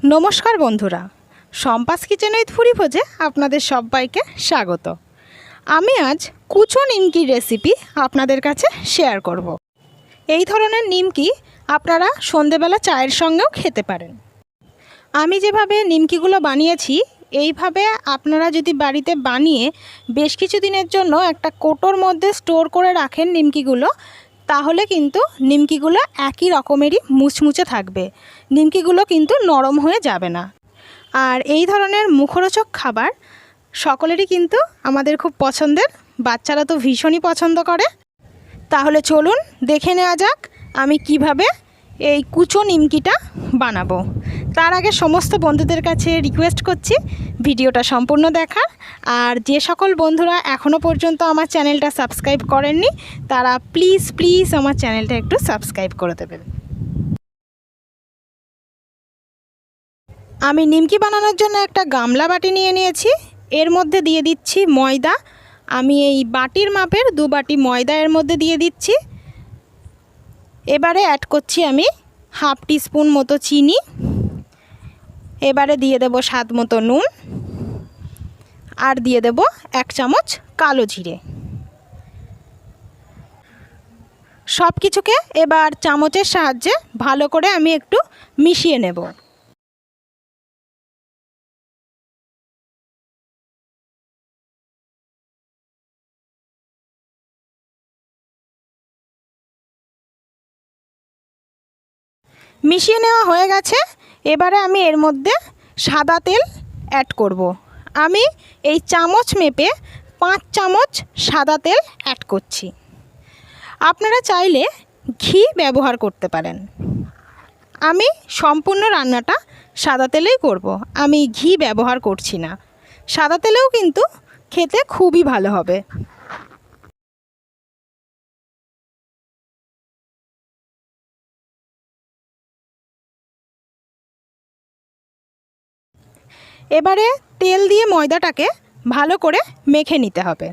নমস্কার বন্ধুরা, Shampa's kitchen with ভুরিভোজে আপনাদের সবাইকে স্বাগত। আমি আজ কুচো নিমকি রেসিপি আপনাদের কাছে শেয়ার করব। এই ধরনের নিমকি আপনারা সন্ধেবেলা চায়ের সঙ্গেও খেতে পারেন। আমি যেভাবে নিমকিগুলো বানিয়েছি এইভাবে আপনারা যদি বাড়িতে বানিয়ে বেশ কিছু দিনের জন্য একটা কোটোর মধ্যে স্টোর করে রাখেন নিমকিগুলো, তাহলে কিন্তু নিমকিগুলো একই রকমেরই মুচমুচে থাকবে, নিমকিগুলো কিন্তু নরম হয়ে যাবে না। আর এই ধরনের মুখরোচক খাবার সকলেরই কিন্তু আমাদের খুব পছন্দের, বাচ্চারা তো ভীষণই পছন্দ করে। তাহলে চলুন দেখে নেওয়া যাক আমি কিভাবে এই কুচো নিমকিটা বানাবো। তার আগে সমস্ত বন্ধুদের কাছে রিকোয়েস্ট করছি ভিডিওটা সম্পূর্ণ দেখার। আর যে সকল বন্ধুরা এখনও পর্যন্ত আমার চ্যানেলটা সাবস্ক্রাইব করেননি তারা প্লিজ আমার চ্যানেলটা একটু সাবস্ক্রাইব করে দেবেন। আমি নিমকি বানানোর জন্য একটা গামলা বাটি নিয়ে নিয়েছি, এর মধ্যে দিয়ে দিচ্ছি ময়দা। আমি এই বাটির মাপের 2 বাটি ময়দা এর মধ্যে দিয়ে দিচ্ছি। এবারে অ্যাড করছি আমি হাফ টিস্পুন মতো চিনি। এবারে দিয়ে দেব স্বাদ মতো নুন, আর দিয়ে দেব 1 চামচ কালো জিরে। সব কিছুকে এবার চামচের সাহায্যে ভালো করে আমি একটু মিশিয়ে নেব। মিশিয়ে নেওয়া হয়ে গেছে। এবারে আমি এর মধ্যে সাদা তেল অ্যাড করব। আমি এই চামচ মেপে 5 চামচ সাদা তেল অ্যাড করছি। আপনারা চাইলে ঘি ব্যবহার করতে পারেন। আমি সম্পূর্ণ রান্নাটা সাদা তেলেই করব, আমি ঘি ব্যবহার করছি না। সাদা তেলেও কিন্তু খেতে খুবই ভালো হবে। এবারে তেল দিয়ে ময়দাটাকে ভালো করে মেখে নিতে হবে।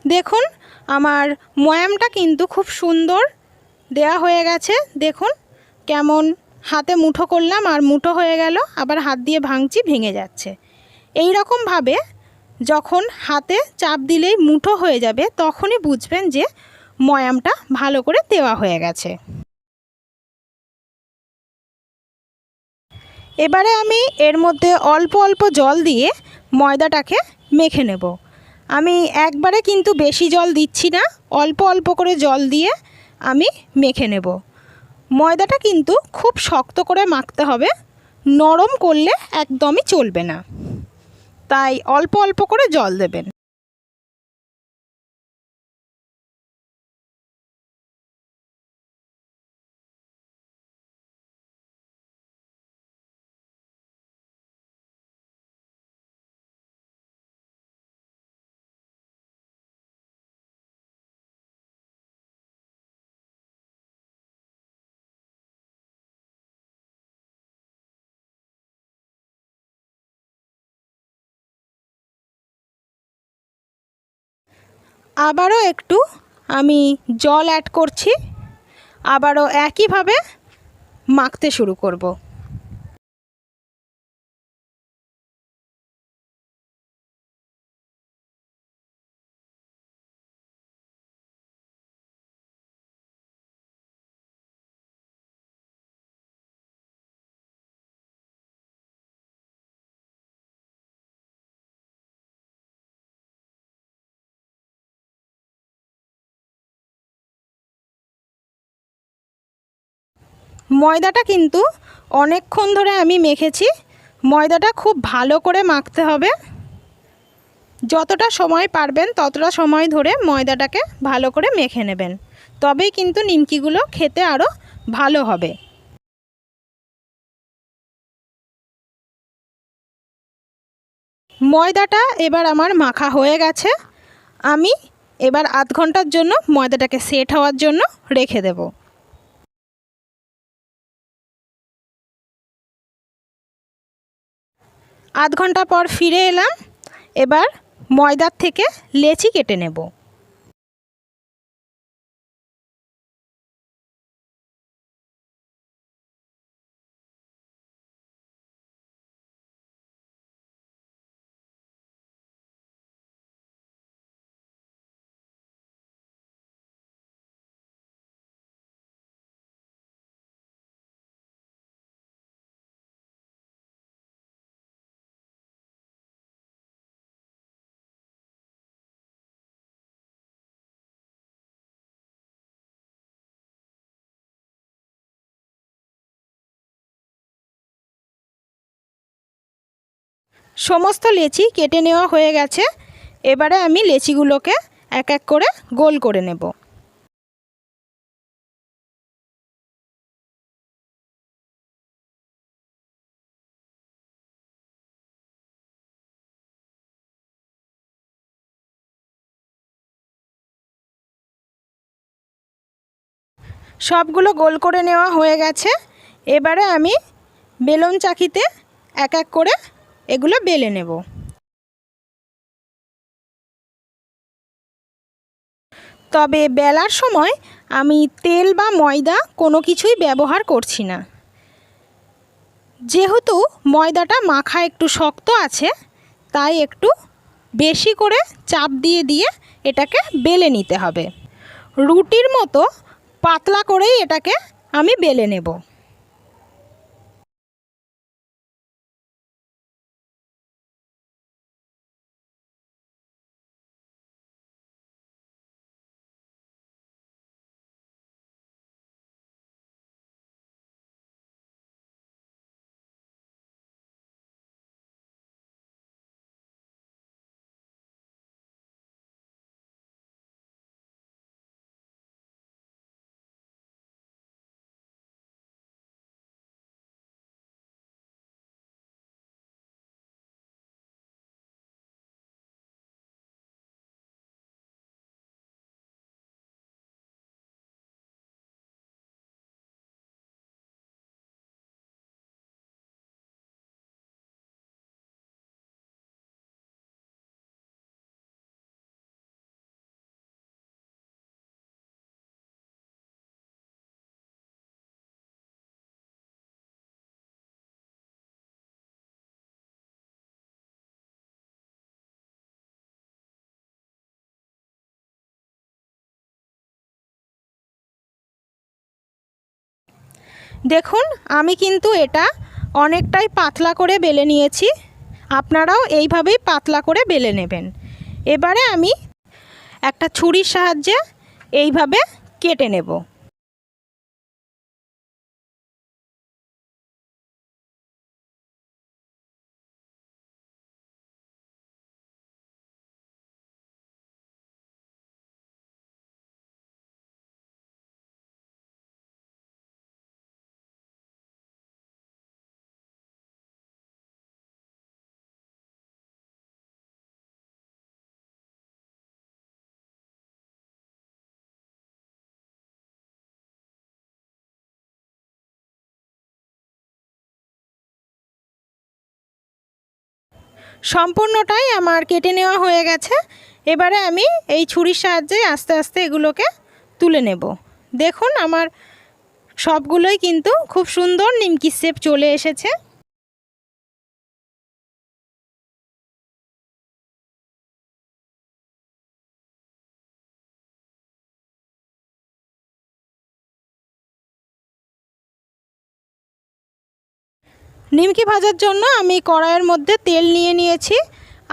দেখুন আমার ময়ামটা কিন্তু খুব সুন্দর দেয়া হয়ে গেছে। দেখুন কেমন হাতে মুঠো করলাম আর মুঠো হয়ে গেল, আবার হাত দিয়ে ভাঙছি ভেঙে যাচ্ছে। এই রকমভাবে যখন হাতে চাপ দিলেই মুঠো হয়ে যাবে তখনই বুঝবেন যে ময়ামটা ভালো করে দেওয়া হয়ে গেছে। এবারে আমি এর মধ্যে অল্প অল্প জল দিয়ে ময়দাটাকে মেখে নেব। আমি একবারে কিন্তু বেশি জল দিচ্ছি না, অল্প অল্প করে জল দিয়ে আমি মেখে নেব। ময়দাটা কিন্তু খুব শক্ত করে মাখতে হবে, নরম করলে একদমই চলবে না, তাই অল্প অল্প করে জল দেবেন। আবারও একটু আমি জল অ্যাড করছি, আবারও একইভাবে মাখতে শুরু করব। ময়দাটা কিন্তু অনেকক্ষণ ধরে আমি মেখেছি, ময়দাটা খুব ভালো করে মাখতে হবে। যতটা সময় পারবেন ততটা সময় ধরে ময়দাটাকে ভালো করে মেখে নেবেন, তবেই কিন্তু নিমকিগুলো খেতে আরও ভালো হবে। ময়দাটা এবার আমার মাখা হয়ে গেছে। আমি এবার আধ ঘন্টার জন্য ময়দাটাকে সেট হওয়ার জন্য রেখে দেব। আধ ঘন্টা পর ফিরে এলাম। এবার ময়দার থেকে লেচি কেটে নেব। সমস্ত লেচি কেটে নেওয়া হয়ে গেছে। এবারে আমি লেচিগুলোকে এক এক করে গোল করে নেব। সবগুলো গোল করে নেওয়া হয়ে গেছে। এবারে আমি বেলন চাকিতে এক এক করে এগুলো বেলে নেব। তবে বেলার সময় আমি তেল বা ময়দা কোনো কিছুই ব্যবহার করছি না। যেহেতু ময়দাটা মাখা একটু শক্ত আছে, তাই একটু বেশি করে চাপ দিয়ে দিয়ে এটাকে বেলে নিতে হবে। রুটির মতো পাতলা করেই এটাকে আমি বেলে নেব। দেখুন, আমি কিন্তু এটা অনেকটাই পাতলা করে বেলে নিয়েছি। আপনারাও এইভাবেই পাতলা করে বেলে নেবেন। এবারে আমি একটা ছুরির সাহায্যে এইভাবে কেটে নেব। সম্পূর্ণটাই আমার কেটে নেওয়া হয়ে গেছে। এবারে আমি এই ছুরির সাহায্যে আস্তে আস্তে এগুলোকে তুলে নেব। দেখুন, আমার সবগুলোই কিন্তু খুব সুন্দর নিমকি শেপ চলে এসেছে। নিমকি ভাজার জন্য আমি কড়াইয়ের মধ্যে তেল নিয়ে নিয়েছি।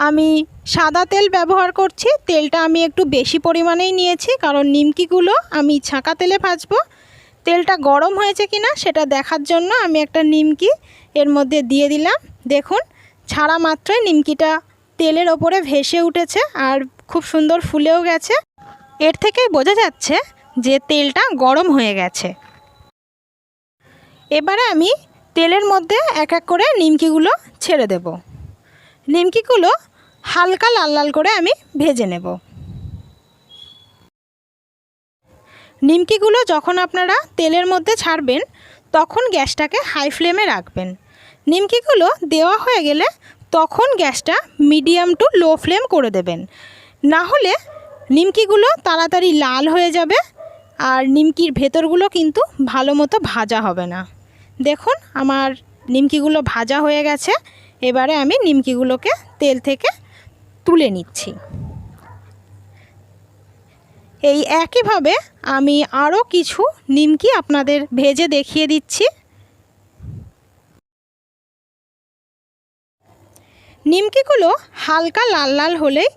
আমি সাদা তেল ব্যবহার করছি। তেলটা আমি একটু বেশি পরিমাণেই নিয়েছি, কারণ নিমকিগুলো আমি ছাঁকা তেলে ভাজবো। তেলটা গরম হয়েছে কিনা সেটা দেখার জন্য আমি একটা নিমকি এর মধ্যে দিয়ে দিলাম। দেখুন, ছাড়া মাত্রই নিমকিটা তেলের ওপরে ভেসে উঠেছে আর খুব সুন্দর ফুলেও গেছে। এর থেকেই বোঝা যাচ্ছে যে তেলটা গরম হয়ে গেছে। এবারে আমি তেলের মধ্যে এক এক করে নিমকিগুলো ছেড়ে দেব। নিমকিগুলো হালকা লাল লাল করে আমি ভেজে নেব। নিমকিগুলো যখন আপনারা তেলের মধ্যে ছাড়বেন তখন গ্যাসটাকে হাই ফ্লেমে রাখবেন। নিমকিগুলো দেওয়া হয়ে গেলে তখন গ্যাসটা মিডিয়াম টু লো ফ্লেম করে দেবেন, না হলে নিমকিগুলো তাড়াতাড়ি লাল হয়ে যাবে আর নিমকির ভেতরগুলো কিন্তু ভালো মতো ভাজা হবে না। দেখুন আমার নিমকিগুলো ভাজা হয়ে গেছে। এবারে আমি নিমকিগুলোকে তেল থেকে তুলে নিচ্ছি। এই একইভাবে আমি আরও কিছু নিমকি আপনাদের ভেজে দেখিয়ে দিচ্ছি। নিমকিগুলো হালকা লাল লাল হলেই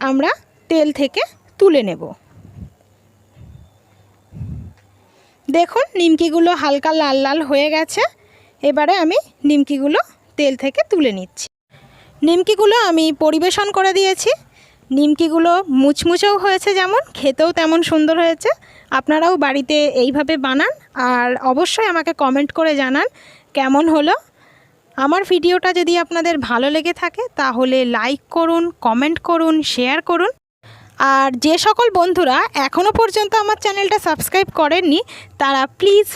আমরা তেল থেকে তুলে নেব। দেখুন নিমকিগুলো হালকা লাল লাল হয়ে গেছে। এবারে আমি নিমকিগুলো তেল থেকে তুলে নিচ্ছি। নিমকিগুলো আমি পরিবেশন করে দিয়েছি। নিমকিগুলো মুচমুচেও হয়েছে, যেমন খেতেও তেমন সুন্দর হয়েছে। আপনারাও বাড়িতে এইভাবে বানান আর অবশ্যই আমাকে কমেন্ট করে জানান কেমন হলো। আমার ভিডিওটা যদি আপনাদের ভালো লেগে থাকে তাহলে লাইক করুন, কমেন্ট করুন, শেয়ার করুন। আর যে সকল বন্ধুরা এখনও পর্যন্ত আমার চ্যানেলটা সাবস্ক্রাইব করেননি তারা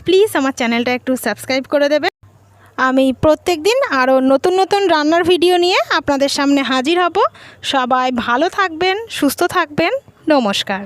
প্লিজ আমার চ্যানেলটা একটু সাবস্ক্রাইব করে দেবেন। আমি প্রত্যেক দিন আরও নতুন নতুন রান্নার ভিডিও নিয়ে আপনাদের সামনে হাজির হব। সবাই ভালো থাকবেন, সুস্থ থাকবেন। নমস্কার।